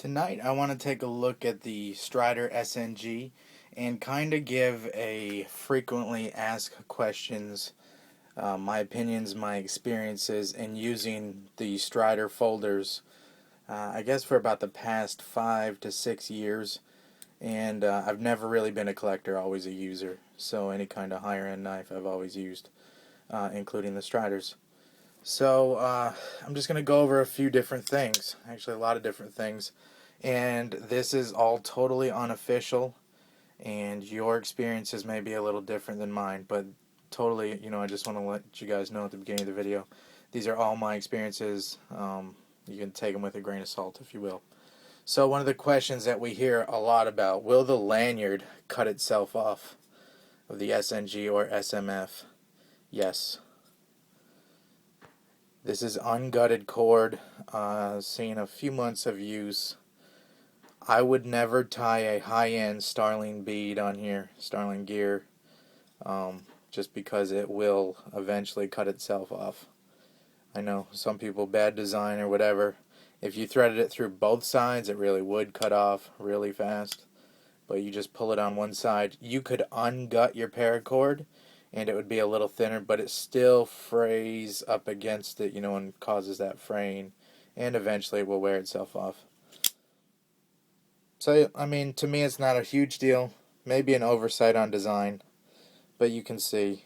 Tonight I want to take a look at the Strider SNG and kind of give a frequently asked questions, my opinions, my experiences in using the Strider folders, I guess for about the past 5 to 6 years. And I've never really been a collector, always a user. So any kind of higher end knife I've always used, including the Striders. So I'm just going to go over a few different things, actually a lot of different things. And this is all totally unofficial, and your experiences may be a little different than mine, but totally, I just want to let you guys know at the beginning of the video, these are all my experiences. You can take them with a grain of salt, if you will. So one of the questions that we hear a lot about, will the lanyard cut itself off of the SNG or SMF? Yes. This is ungutted cord, seen a few months of use. I would never tie a high-end Starling bead on here, Starling gear, just because it will eventually cut itself off. I know some people, bad design or whatever, if you threaded it through both sides, it really would cut off really fast. But you just pull it on one side. You could ungut your paracord, and it would be a little thinner, but it still frays up against it, and causes that fraying, and eventually it will wear itself off. So, to me it's not a huge deal. Maybe an oversight on design, but you can see,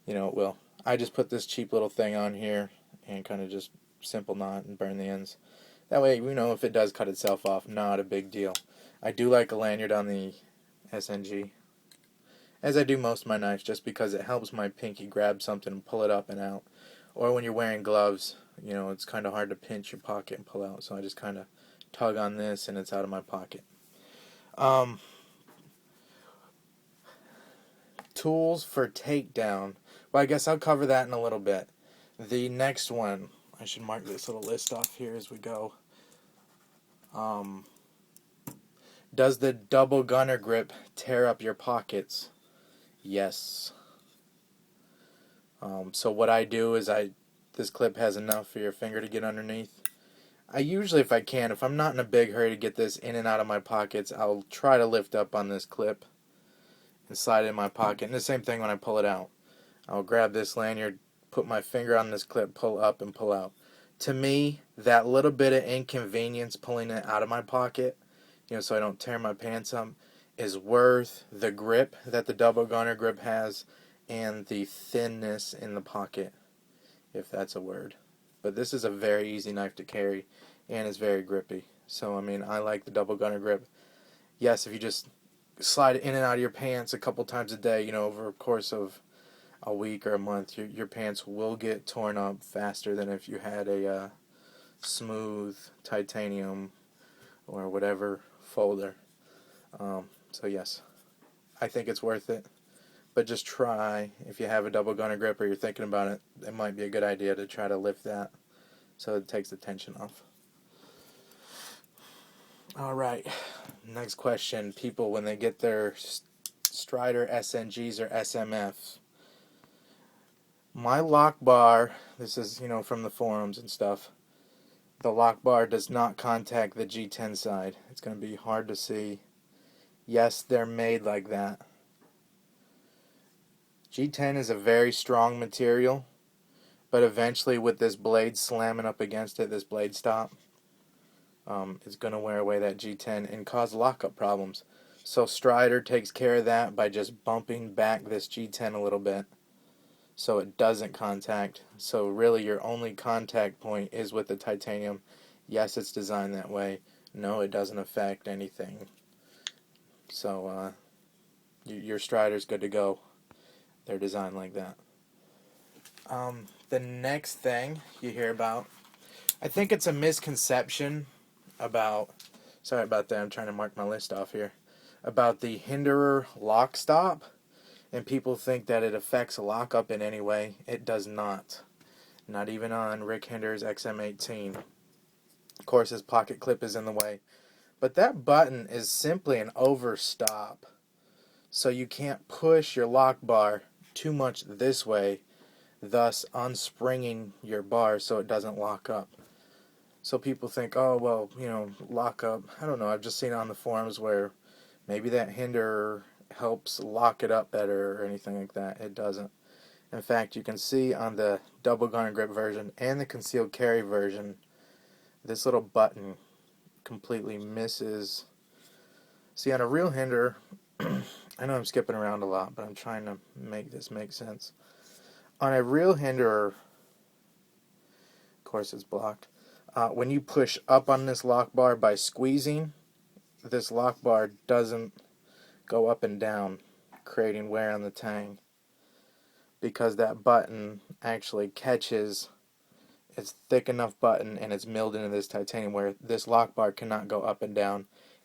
it will. I just put this cheap little thing on here and kind of just simple knot and burn the ends. That way, if it does cut itself off, not a big deal. I do like a lanyard on the SNG, as I do most of my knives, just because it helps my pinky grab something and pull it up and out. Or when you're wearing gloves, it's kind of hard to pinch your pocket and pull out, so I just kind of tug on this and it's out of my pocket. Tools for takedown. Well, I guess I'll cover that in a little bit. The next one, I should mark this little list off here as we go. Does the double gunner grip tear up your pockets? Yes. So what I do is this clip has enough for your finger to get underneath. I usually, if I can, if I'm not in a big hurry to get this in and out of my pockets, I'll try to lift up on this clip and slide it in my pocket. And the same thing when I pull it out. I'll grab this lanyard, put my finger on this clip, pull up and pull out. To me, that little bit of inconvenience pulling it out of my pocket, so I don't tear my pants up, is worth the grip that the double gunner grip has and the thinness in the pocket, if that's a word. But this is a very easy knife to carry, and it's very grippy. So, I like the double gunner grip. Yes, if you just slide it in and out of your pants a couple times a day, over a course of a week or a month, your pants will get torn up faster than if you had a smooth titanium or whatever folder. So yes, I think it's worth it. But just try, if you have a double gunner grip or you're thinking about it, it might be a good idea to try to lift that so it takes the tension off. Alright, next question. People, when they get their Strider SNGs or SMFs, my lock bar, this is, from the forums and stuff, the lock bar does not contact the G10 side. It's going to be hard to see. Yes, they're made like that. G10 is a very strong material, but eventually with this blade slamming up against it, this blade stop, it's going to wear away that G10 and cause lockup problems. So Strider takes care of that by just bumping back this G10 a little bit so it doesn't contact. So really your only contact point is with the titanium. Yes, it's designed that way. No, it doesn't affect anything. So your Strider's good to go. They're designed like that. The next thing you hear about, I think it's a misconception about, sorry about that, I'm trying to mark my list off here, about the Hinderer lock stop, and people think that it affects a lockup in any way. It does not. Not even on Rick Hinderer's XM18. Of course, his pocket clip is in the way. But that button is simply an overstop. So you can't push your lock bar too much this way, thus unspringing your bar so it doesn't lock up. So people think, oh, well, lockup. I don't know. I've just seen on the forums where maybe that hinder helps lock it up better or anything like that. It doesn't. In fact, you can see on the double garner grip version and the concealed carry version, this little button completely misses. See, on a real hinder, I know I'm skipping around a lot, but I'm trying to make this make sense. On a real hinder, of course it's blocked, when you push up on this lock bar by squeezing, this lock bar doesn't go up and down, creating wear on the tang, because that button actually catches. It's thick enough button and it's milled into this titanium where this lock bar cannot go up and down,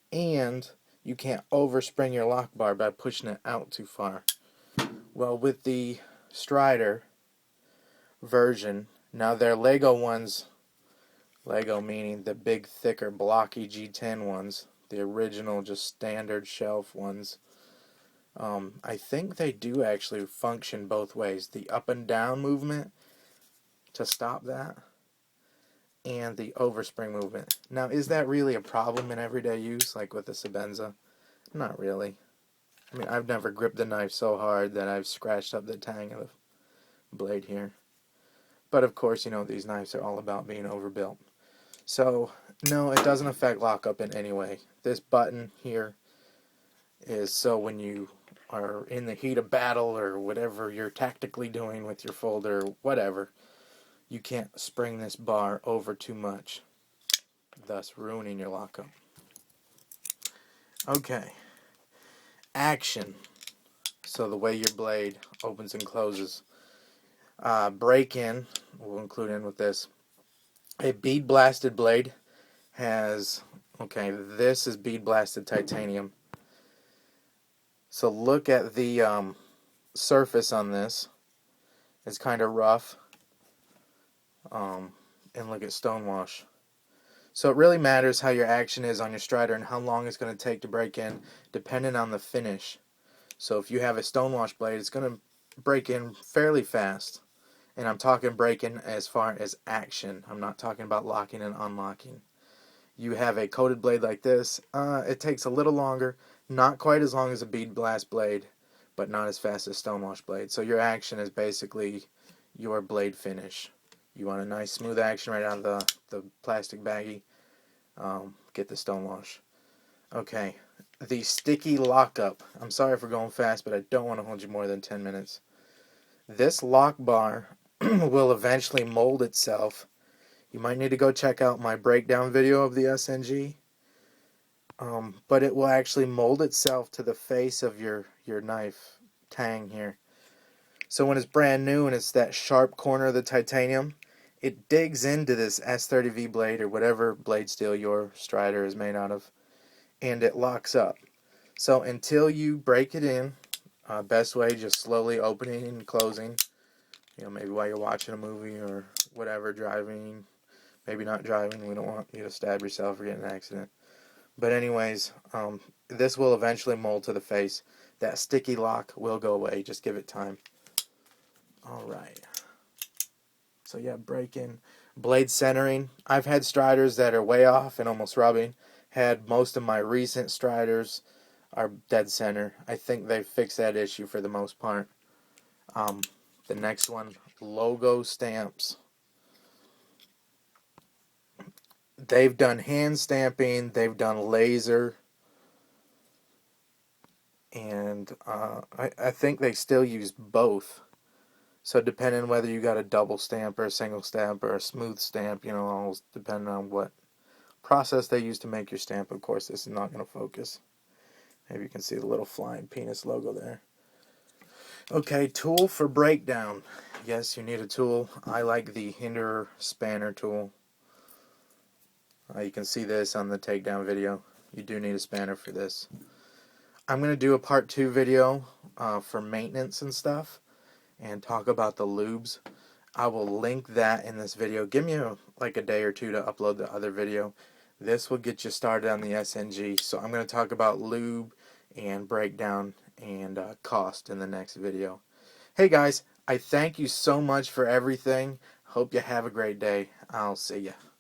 and you can't overspring your lock bar by pushing it out too far. Well, with the Strider version, now they're Lego ones, Lego meaning the big, thicker, blocky G10 ones, the original, just standard shelf ones. I think they do actually function both ways. The up and down movement to stop that, and the overspring movement. Now, is that really a problem in everyday use, like with the Sebenza? Not really. I mean, I've never gripped the knife so hard that I've scratched up the tang of the blade here. But of course, these knives are all about being overbuilt. So, no, it doesn't affect lockup in any way. This button here is so when you are in the heat of battle or whatever you're tactically doing with your folder, whatever, you can't spring this bar over too much, thus ruining your lockup. Okay. Action. So the way your blade opens and closes. Break-in, we'll include in with this. A bead blasted blade has, this is bead blasted titanium. So look at the surface on this. It's kind of rough. And look at stonewash. So it really matters how your action is on your Strider and how long it's going to take to break in, depending on the finish. So if you have a stonewash blade, it's going to break in fairly fast. And I'm talking break-in as far as action. I'm not talking about locking and unlocking. You have a coated blade like this, it takes a little longer, not quite as long as a bead blast blade, but not as fast as stonewash blade. So your action is basically your blade finish. You want a nice smooth action right out of the plastic baggie, get the stonewash. Okay, the sticky lockup. I'm sorry for going fast, but I don't want to hold you more than 10 minutes. This lock bar will eventually mold itself. You might need to go check out my breakdown video of the SNG. But it will actually mold itself to the face of your knife tang here. So when it's brand new and it's that sharp corner of the titanium, it digs into this S30V blade or whatever blade steel your Strider is made out of, and it locks up. So until you break it in, best way, just slowly opening and closing, maybe while you're watching a movie or whatever, driving, maybe not driving, we don't want you to stab yourself or get in an accident. But anyways, this will eventually mold to the face. That sticky lock will go away, just give it time. Alright. So yeah, break in. Blade centering. I've had Striders that are way off and almost rubbing. Had most of my recent Striders are dead center. I think they've fixed that issue for the most part. The next one, logo stamps. They've done hand stamping, they've done laser, and I think they still use both. So depending on whether you got a double stamp or a single stamp or a smooth stamp, all depending on what process they use to make your stamp. Of course, this is not going to focus. Maybe you can see the little flying penis logo there. Okay, tool for breakdown. Yes, you need a tool. I like the Hinder Spanner tool. You can see this on the takedown video. You do need a spanner for this. I'm going to do a part 2 video for maintenance and stuff and talk about the lubes. I will link that in this video. Give me like a day or two to upload the other video. This will get you started on the SNG. So I'm going to talk about lube and breakdown and cost in the next video. Hey guys, I thank you so much for everything. Hope you have a great day. I'll see ya.